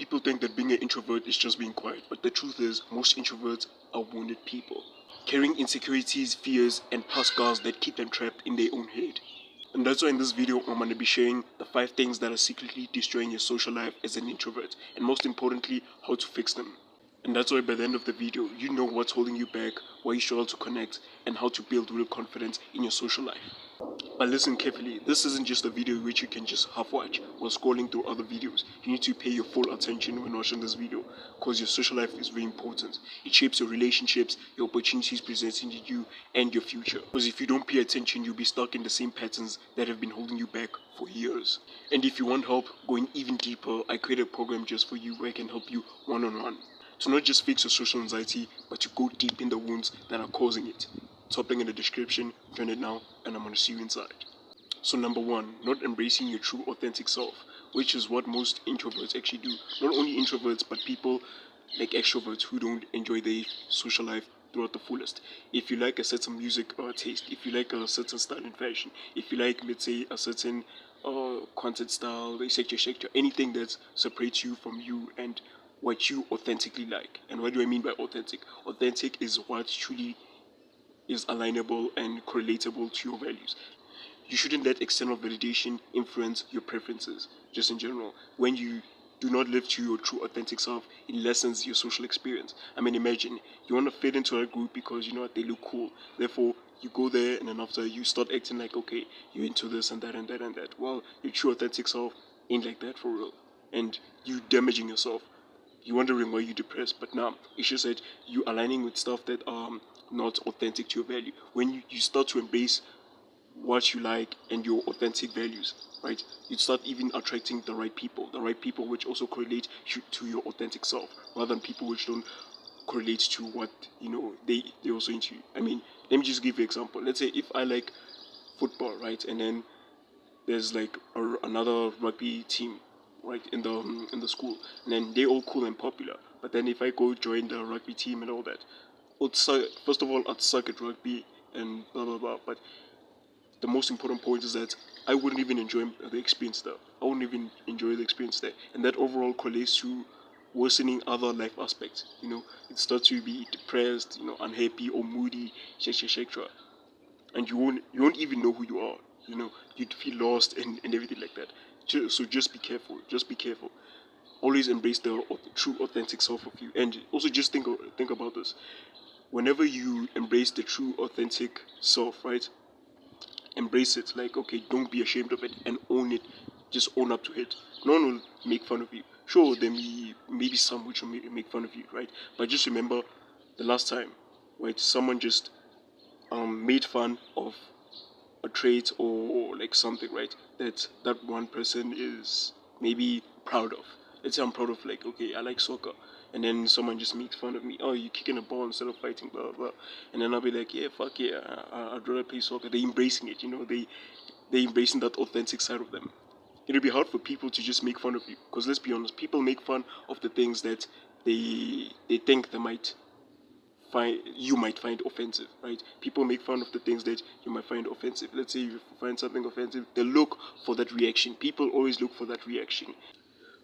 People think that being an introvert is just being quiet, but the truth is, most introverts are wounded people, carrying insecurities, fears, and past scars that keep them trapped in their own head. And that's why in this video, I'm going to be sharing the 5 things that are secretly destroying your social life as an introvert, and most importantly, how to fix them. And that's why by the end of the video, you know what's holding you back, why you struggle to connect, and how to build real confidence in your social life. But listen carefully, this isn't just a video which you can just half watch while scrolling through other videos. You need to pay your full attention when watching this video, because your social life is very important. It shapes your relationships, your opportunities presented to you, and your future. Because if you don't pay attention, you'll be stuck in the same patterns that have been holding you back for years. And if you want help going even deeper, I created a program just for you where I can help you one-on-one. To not just fix your social anxiety, but to go deep in the wounds that are causing it. Top link in the description, join it now, and I'm going to see you inside. So number 1, not embracing your true authentic self, which is what most introverts actually do. Not only introverts, but people like extroverts who don't enjoy their social life throughout the fullest. If you like a certain music taste, if you like a certain style in fashion, if you like, let's say, a certain content style, etc., anything that separates you from you and what you authentically like. And what do I mean by authentic? Authentic is what truly is alignable and correlatable to your values. You shouldn't let external validation influence your preferences, just in general. When you do not live to your true authentic self, it lessens your social experience. I mean, imagine, you want to fit into a group because you know what, they look cool. Therefore, you go there and then after you start acting like, okay, you're into this and that and that and that. Well, your true authentic self ain't like that for real. And you damaging yourself. You're wondering why you're depressed, but now it's just that you aligning with stuff that not authentic to your value. When you start to embrace what you like and your authentic values, right, you start even attracting the right people which also correlate to your authentic self, rather than people which don't correlate to what you know they also into. I mean, let me just give you an example. Let's say if I like football, right, and then there's like another rugby team, right, in the school, and then they're all cool and popular. But then if I go join the rugby team and all that, first of all, I'd suck at rugby and blah blah blah. But the most important point is that I wouldn't even enjoy the experience there. I wouldn't even enjoy the experience there, and that overall correlates to worsening other life aspects. You know, it starts to be depressed, you know, unhappy or moody, etc. And you won't even know who you are. You know, you'd feel lost and everything like that. So just be careful. Just be careful. Always embrace the true authentic self of you, and also just think about this. Whenever you embrace the true authentic self, right? Embrace it. Like, okay, don't be ashamed of it and own it. Just own up to it. No one will make fun of you. Sure, there maybe some which will make fun of you, right? But just remember the last time, right? Someone just made fun of a trait or like something, right? That one person is maybe proud of. Let's say I'm proud of, like, okay, I like soccer, and then someone just makes fun of me. Oh, you're kicking a ball instead of fighting, blah blah blah. And then I'll be like, yeah, fuck yeah, I'd rather play soccer. They're embracing it, you know. They're embracing that authentic side of them. It'll be hard for people to just make fun of you, because let's be honest, people make fun of the things that they think you might find offensive, right? People make fun of the things that you might find offensive. Let's say you find something offensive, they look for that reaction. People always look for that reaction.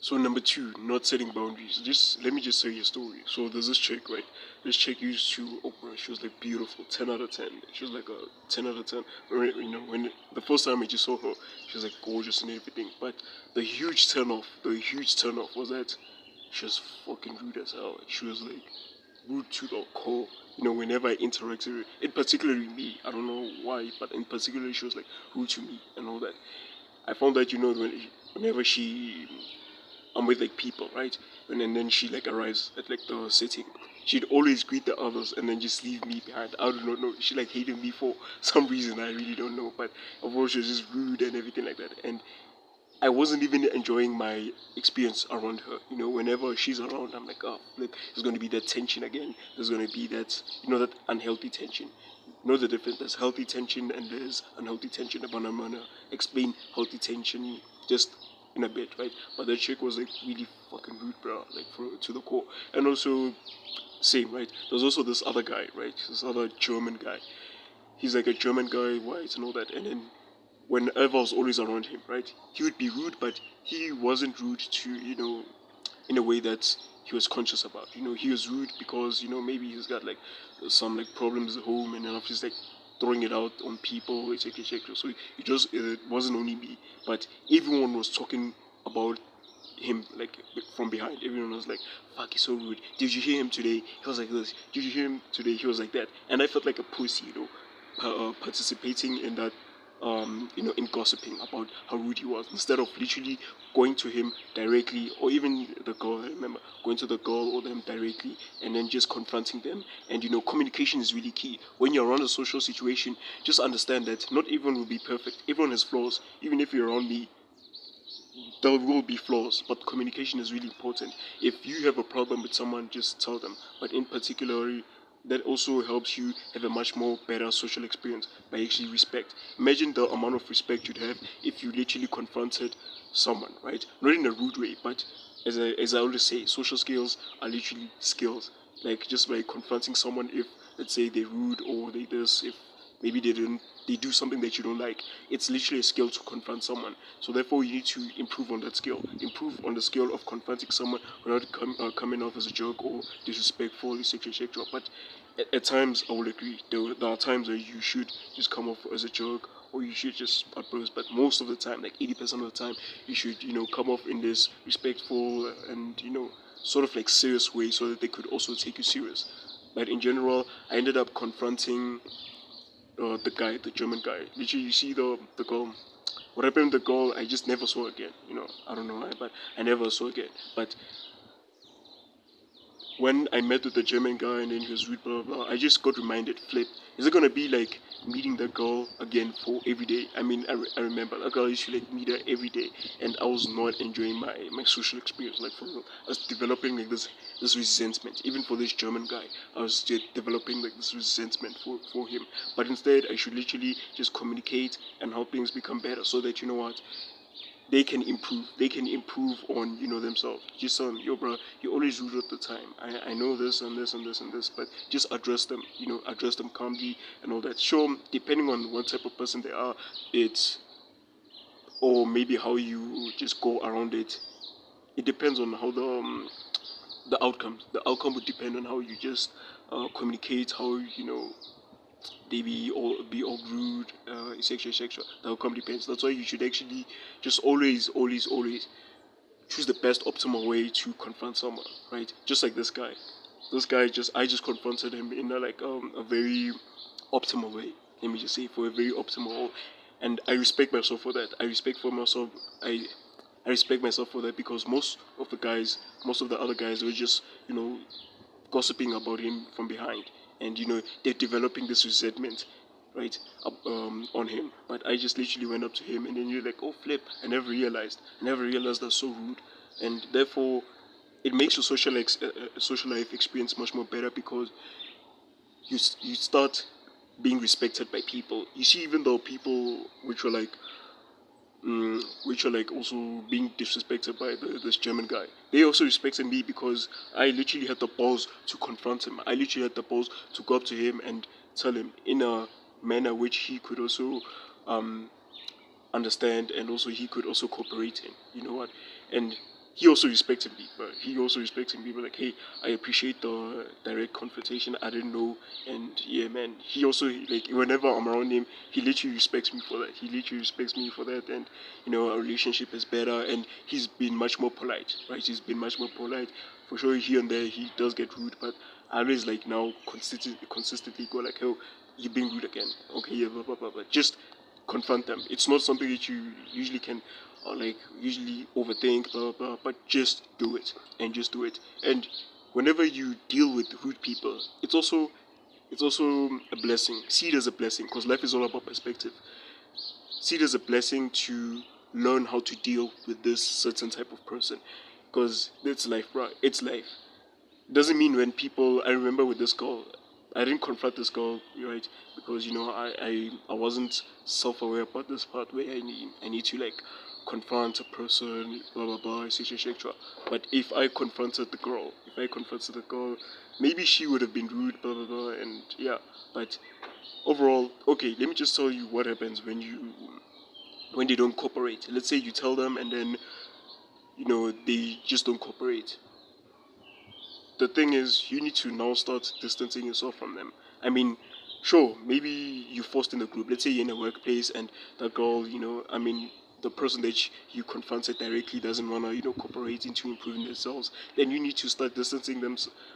So number 2, not setting boundaries. Just let me just say your story. So there's this chick, right? This chick used to Oprah. She was like beautiful, 10 out of 10. She was like a 10 out of 10. You know, when the first time I just saw her, she was like gorgeous and everything. But the huge turn off was that she was fucking rude as hell. She was like rude to the core. You know, whenever I interacted with her, in particularly me, I don't know why, but in particular she was like rude to me and all that. I found that, you know, whenever I'm with like people, right? And then she like arrives at like the setting. She'd always greet the others and then just leave me behind. I do not know. She like hated me for some reason. I really don't know. But overall, she was just rude and everything like that. And I wasn't even enjoying my experience around her. You know, whenever she's around, I'm like, oh, look, there's going to be that tension again. There's going to be that, you know, that unhealthy tension. You know the difference? There's healthy tension and there's unhealthy tension. But I'm going to explain healthy tension just in a bit, right? But that chick was like really fucking rude, bro, like to the core. And also, same, right? There's also this other guy, right? This other German guy. He's like a German guy, white and all that. And then whenever I was always around him, right, he would be rude, but he wasn't rude to, you know, in a way that he was conscious about. He was rude because maybe he's got like some like problems at home, and then he's like throwing it out on people, etc., etc. So it wasn't only me, but everyone was talking about him like from behind. Everyone was like, "Fuck, he's so rude. Did you hear him today? He was like this. Did you hear him today? He was like that." And I felt like a pussy, participating in that, in gossiping about how rude he was, instead of literally going to him directly, or even the girl. I remember going to the girl or them directly, and then just confronting them. And communication is really key when you're around a social situation. Just understand that not everyone will be perfect. Everyone has flaws. Even if you're around me, there will be flaws, but communication is really important. If you have a problem with someone, just tell them. But in particular, that also helps you have a much more better social experience by actually respect. Imagine the amount of respect you'd have if you literally confronted someone, right? Not in a rude way, but as I always say, social skills are literally skills. Like just by confronting someone, if let's say they're rude or they this, if maybe they do something that you don't like, it's literally a skill to confront someone. So therefore you need to improve on that skill, improve on the skill of confronting someone without coming off as a jerk or disrespectful, etc. But at times I will agree, there are times where you should just come off as a jerk, or you should just outburst. But most of the time, like 80% of the time, you should come off in this respectful and sort of like serious way, so that they could also take you serious. But in general, I ended up confronting the German guy. Literally, you see the girl. What happened with the girl? I just never saw again. I don't know why, but I never saw again. But when I met with the German guy and then he was rude, blah blah blah, I just got reminded, flip, is it gonna be like meeting the girl again for every day? I mean, I remember that girl used to like meet her every day, and I was not enjoying my social experience. Like for real, I was developing like this resentment, even for this German guy. I was just developing like this resentment for him. But instead, I should literally just communicate and help things become better, so that what, they can improve. They can improve on themselves. Just tell them, yo, bro, you always rude at the time. I know this and this and this and this, but just address them. Address them calmly and all that. Sure, depending on what type of person they are, it's or maybe how you just go around it. It depends on how the outcomes. The outcome would depend on how you just communicate. How they be all rude, etc. The outcome depends. That's why you should actually just always choose the best optimal way to confront someone, right? Just like this guy. This guy I just confronted him in a very optimal way. Let me just say, for a very optimal, and I respect myself for that. I respect myself for that, because most of the other guys were just gossiping about him from behind, and they're developing this resentment, right, on him. But I just literally went up to him, and then you're like, oh flip, I never realized that's so rude. And therefore it makes your social life experience much more better, because you start being respected by people. You see, even though people which are like also being disrespected by this German guy, they also respected me, because I literally had the balls to confront him. I literally had the balls to go up to him and tell him in a manner which he could also understand, and also he could also cooperate in. You know what? And he also respected me, but he also respected me. But like, hey, I appreciate the direct confrontation. I didn't know, and yeah, man. He also, like, whenever I'm around him, he literally respects me for that. He literally respects me for that, and our relationship is better. And he's been much more polite, right? He's been much more polite. For sure, here and there he does get rude, but I always like now consistently go like, oh, you're being rude again. Okay, yeah, blah blah blah. But just confront them. It's not something that you usually can usually overthink, blah, blah, blah, but just do it, and just do it. And whenever you deal with rude people, it's also a blessing. See it as a blessing, because life is all about perspective. See it as a blessing to learn how to deal with this certain type of person, because it's life, bro. It's life. Doesn't mean when people. I remember with this girl, I didn't confront this girl, right? Because I wasn't self-aware about this part where I need to like confront a person, blah blah blah, etc. But if I confronted the girl, maybe she would have been rude, blah blah blah, and yeah. But overall, okay, let me just tell you what happens when they don't cooperate. Let's say you tell them, and then they just don't cooperate. the thing is, you need to now start distancing yourself from them. I mean, sure, maybe you're forced in a group. Let's say you're in a workplace and that girl, the person that you confronted directly doesn't want to, cooperate into improving themselves. Then you need to start distancing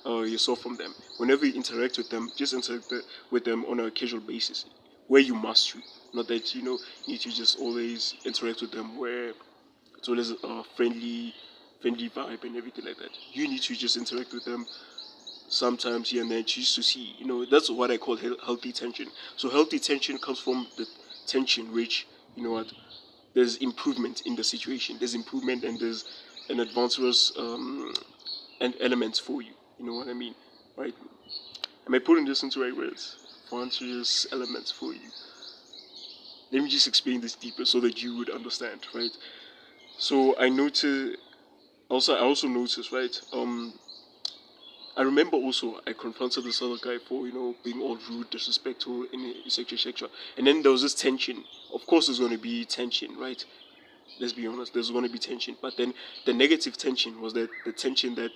yourself from them. Whenever you interact with them, just interact with them on a casual basis, where you must to. Not that, you need to just always interact with them where it's always a friendly vibe and everything like that. You need to just interact with them sometimes here and there just to see. That's what I call healthy tension. So healthy tension comes from the tension which, there's improvement in the situation. There's improvement and there's an advantageous and elements for you. You know what I mean, right? Am I putting this into right words? Advantageous elements for you. Let me just explain this deeper so that you would understand, right? So I also noticed, right? I remember also I confronted this other guy for being all rude, disrespectful, and etc. And then there was this tension. Of course, there's going to be tension, right? Let's be honest. There's going to be tension. But then the negative tension was that the tension that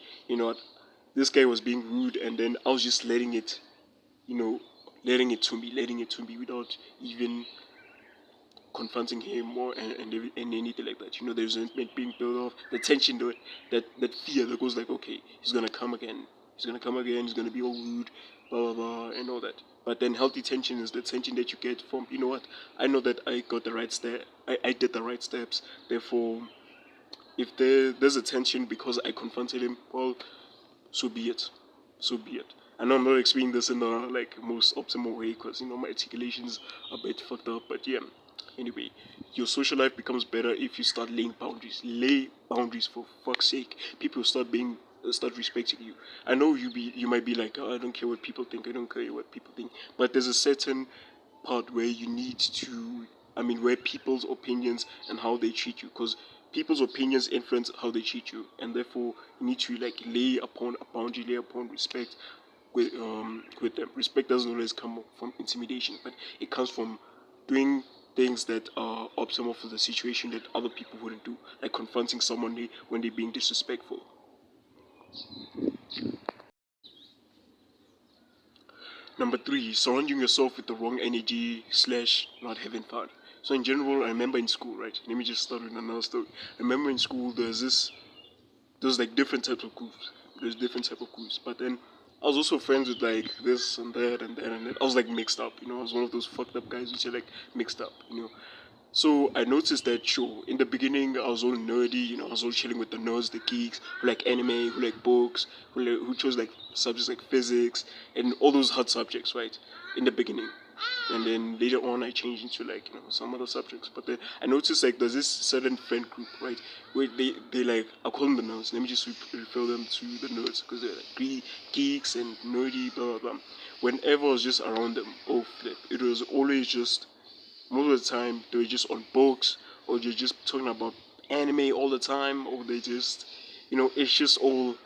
this guy was being rude, and then I was just letting it, letting it to me without even confronting him or and anything like that. There's resentment being built up, the tension, that fear that goes like, okay, he's gonna come again. He's gonna come again. He's gonna be all rude, blah blah blah, and all that. But then healthy tension is the tension that you get from, what, I know that I got the right step. I did the right steps. Therefore, if there's a tension because I confronted him, well, so be it. So be it. I know I'm not explaining this in the most optimal way because my articulation's a bit fucked up, but yeah. Anyway, your social life becomes better if you start laying boundaries. Lay boundaries, for fuck's sake. People start respecting you. I know you might be like, oh, I don't care what people think. I don't care what people think. But there's a certain part where you need to. Where people's opinions and how they treat you, because people's opinions influence how they treat you, and therefore you need to lay upon a boundary, lay upon respect with them. Respect doesn't always come from intimidation, but it comes from doing things that are optimal for the situation that other people wouldn't do, like confronting someone when they're being disrespectful. Number three, surrounding yourself with the wrong energy / not having fun. So in general, I remember in school, right? Let me just start with another story. I remember in school there's different types of groups. There's different type of groups, but then I was also friends with this and that and that and that. I was mixed up. I was one of those fucked up guys which are mixed up. So I noticed that in the beginning I was all nerdy, I was all chilling with the nerds, the geeks, who like anime, who like books, who chose subjects like physics and all those hard subjects, right? In the beginning. And then later on I changed into some other subjects. But then I noticed there's this certain friend group, right? Where they I call them the nerds. Let me just refer them to the nerds because they're geeks and nerdy, blah blah blah. Whenever I was just around them, oh flip, it was always just most of the time they were just on books or they're just talking about anime all the time or they just it's just all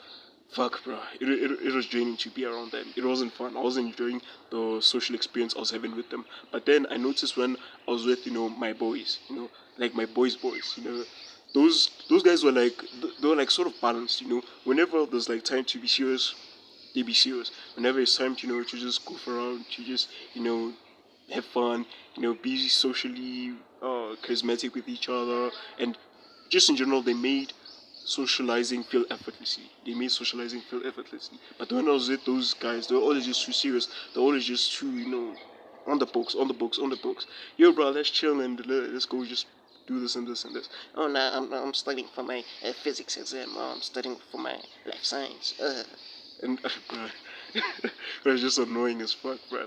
fuck bro. It was draining to be around them. It wasn't fun. I wasn't enjoying the social experience I was having with them. But then I noticed when I was with my boys, my boys, those guys were they were sort of balanced, whenever there's time to be serious, they be serious. Whenever it's time to to just goof around, to just have fun, be socially charismatic with each other, and just in general, they made socializing feel effortlessly. They made socializing feel effortlessly. But when I was with those guys, they were always just too serious. They're always just too, on the books, on the books, on the books. Yo, bro, let's chill and let's go just do this and this and this. Oh, no, I'm studying for my physics exam. Oh, I'm studying for my life science. And bro, it was just annoying as fuck, bro.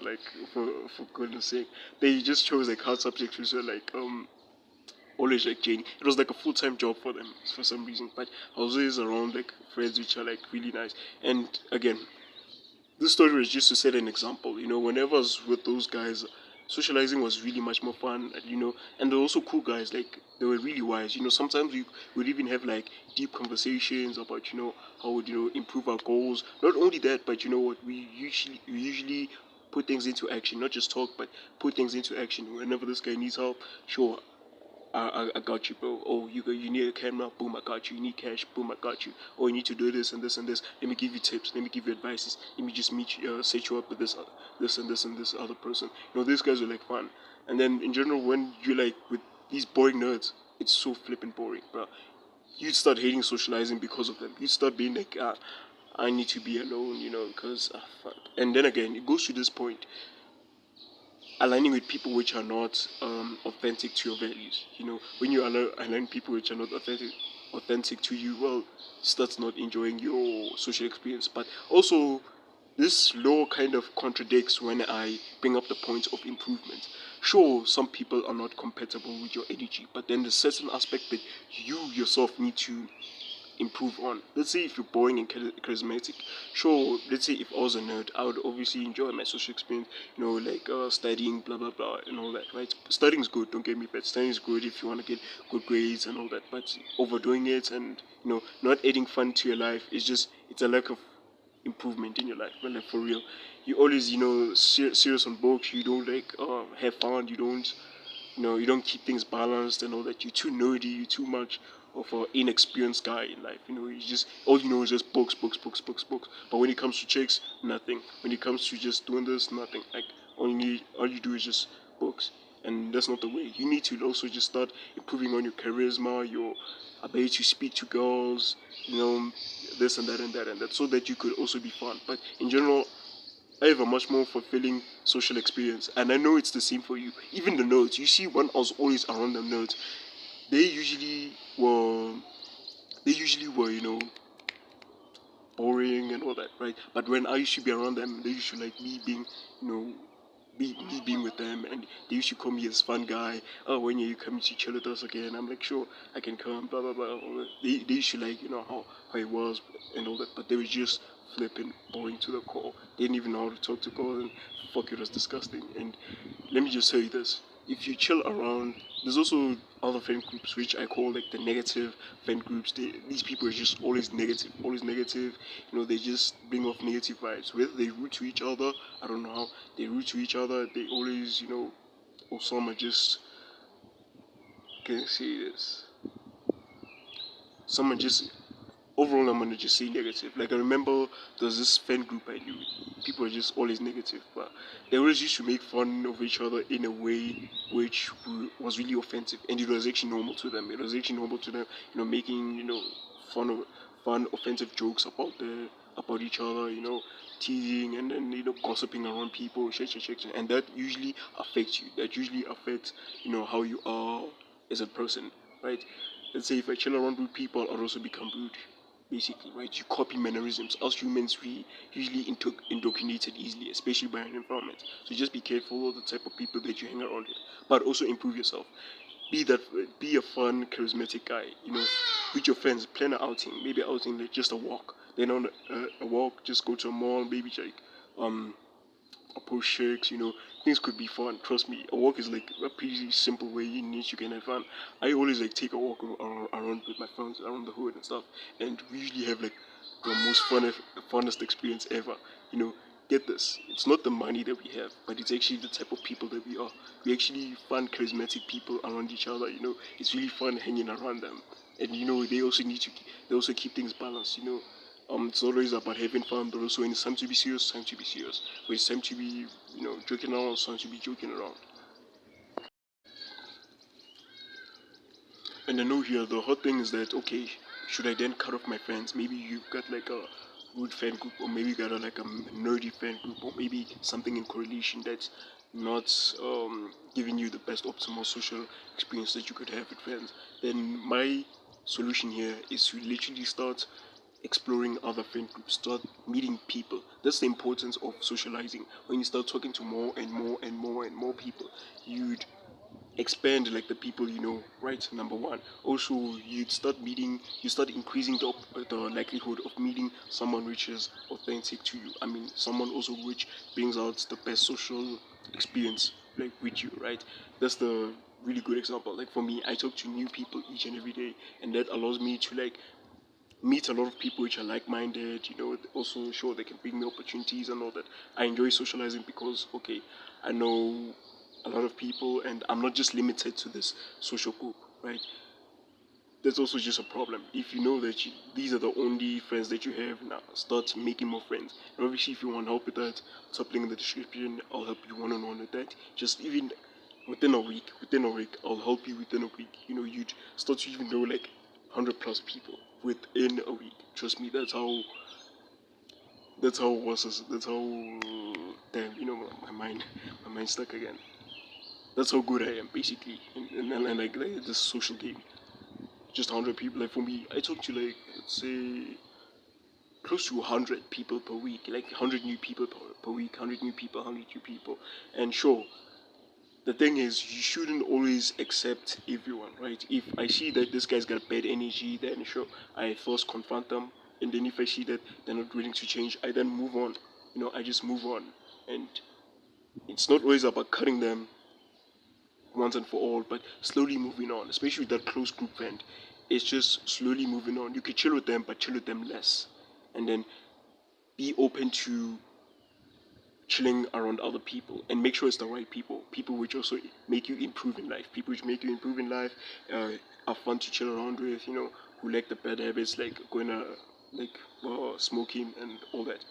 For goodness sake, they just chose hard subjects which were always Jane. It was a full time job for them for some reason. But I was always around friends which are really nice. And again, this story was just to set an example. Whenever I was with those guys, socializing was really much more fun. And they're also cool guys. They were really wise. Sometimes we would even have deep conversations about how would improve our goals. Not only that, but what we usually put things into action. Not just talk, but put things into action. Whenever this guy needs help, sure, I got you, bro. Oh, you need a camera, boom, I got you. You need cash, boom, I got you. Oh, you need to do this and this and this. Let me give you tips. Let me give you advices. Let me just set you up with this and this and this other person. These guys are like fun. And then in general, when you're like with these boring nerds, it's so flippin' boring, bro. You'd start hating socializing because of them. You'd start being like, I need to be alone, because fuck. And then again, it goes to this point, aligning with people which are not authentic to your values. When you align people which are not authentic to you, well, starts not enjoying your social experience. But also, this law kind of contradicts when I bring up the points of improvement. Sure, some people are not compatible with your energy, but then there's certain aspect that you yourself need to improve on. Let's say if you're boring and charismatic, sure, let's say if I was a nerd, I would obviously enjoy my social experience, like studying, blah blah blah, and all that, right? Studying is good, don't get me bad. Studying is good if you want to get good grades and all that, but overdoing it and not adding fun to your life is just it's a lack of improvement in your life. But like for real, you always serious on books. You don't like have fun. You don't keep things balanced and all that. You're too nerdy. You're too much of an inexperienced guy in life. You just all you know is just books, books, books, books, books. But when it comes to chicks, nothing. When it comes to just doing this, nothing. Like all you do is just books, and that's not the way. You need to also just start improving on your charisma, your ability to speak to girls. This and that and that and that, so that you could also be fun. But in general, I have a much more fulfilling social experience, and I know it's the same for you. Even the nerds, you see, when I was always around the nerds, they usually were, boring and all that, right? But when I used to be around them, they used to like me being, you know, me being with them, and they used to call me as fun guy. Oh, when are you coming to chill with us again? I'm like, sure, I can come. Blah blah blah. All that. They used to like how it was and all that, but they were just flipping boring to the core. They didn't even know how to talk to girls, and fuck, it was disgusting. And let me just tell you this: if you chill around, there's also other friend groups which I call like the negative friend groups. These people are just always negative, always negative. They just bring off negative vibes. Whether they root to each other, I don't know how they root to each other. They always, or some are just, can I say this? Some are just overall, I'm gonna just say negative. Like I remember there's this friend group I knew. People are just always negative, but they always used to make fun of each other in a way which was really offensive, and it was actually normal to them. It was actually normal to them, making fun of offensive jokes about each other, teasing and then gossiping around people, shit, and that usually affects you. That usually affects how you are as a person, right? Let's say if I chill around with people, I'll also become rude basically, right? You copy mannerisms. Us humans, we usually indoctrinated easily, especially by an environment. So just be careful of the type of people that you hang around with, but also improve yourself. Be a fun, charismatic guy. With your friends, plan an outing, maybe outing like just a walk. Then on a walk, just go to a mall, maybe like approach shakes, things could be fun. Trust me, a walk is like a pretty simple way in which you can have fun. I always like take a walk around with my friends around the hood and stuff, and we usually have like the most funnest experience ever. Get this, it's not the money that we have, but it's actually the type of people that we are. We actually fun, charismatic people around each other. It's really fun hanging around them, and they also keep things balanced. It's not always about having fun, but also when it's time to be serious, time to be serious. When it's time to be, joking around, it's time to be joking around. And I know here the hot thing is that okay, should I then cut off my friends? Maybe you've got like a rude fan group, or maybe you got like a nerdy fan group, or maybe something in correlation that's not giving you the best optimal social experience that you could have with friends. Then my solution here is to literally start exploring other friend groups, start meeting people. That's the importance of socializing. When you start talking to more and more and more and more people, you'd expand like the people right? Number one. Also, you start increasing the likelihood of meeting someone which is authentic to you. I mean, someone also which brings out the best social experience like with you, right? That's the really good example. Like for me, I talk to new people each and every day, and that allows me to like meet a lot of people which are like-minded. Also sure they can bring me opportunities and all that. I enjoy socializing because okay, I know a lot of people, and I'm not just limited to this social group. right? That's also just a problem. If you know that these are the only friends that you have now, start making more friends. And obviously, if you want help with that, top link in the description. I'll help you one-on-one with that. Just even within a week, I'll help you within a week. You'd start to even know like 100 plus people within a week. Trust me, that's how. That's how it was. That's how. Damn, my mind stuck again. That's how good I am, basically, and like this social game. Just 100 people. Like for me, I talk to like, let's say, close to 100 people per week. Like 100 new people per week, 100 new people, 100 new people. And sure, the thing is, you shouldn't always accept everyone, right? If I see that this guy's got bad energy, then sure, I first confront them. And then if I see that they're not willing to change, I then move on. I just move on. And it's not always about cutting them once and for all, but slowly moving on, especially with that close group friend. It's just slowly moving on. You could chill with them, but chill with them less. And then be open to chilling around other people and make sure it's the right people. People which also make you improve in life. People which make you improve in life, are fun to chill around with, who like the bad habits, like going to, like, smoking and all that.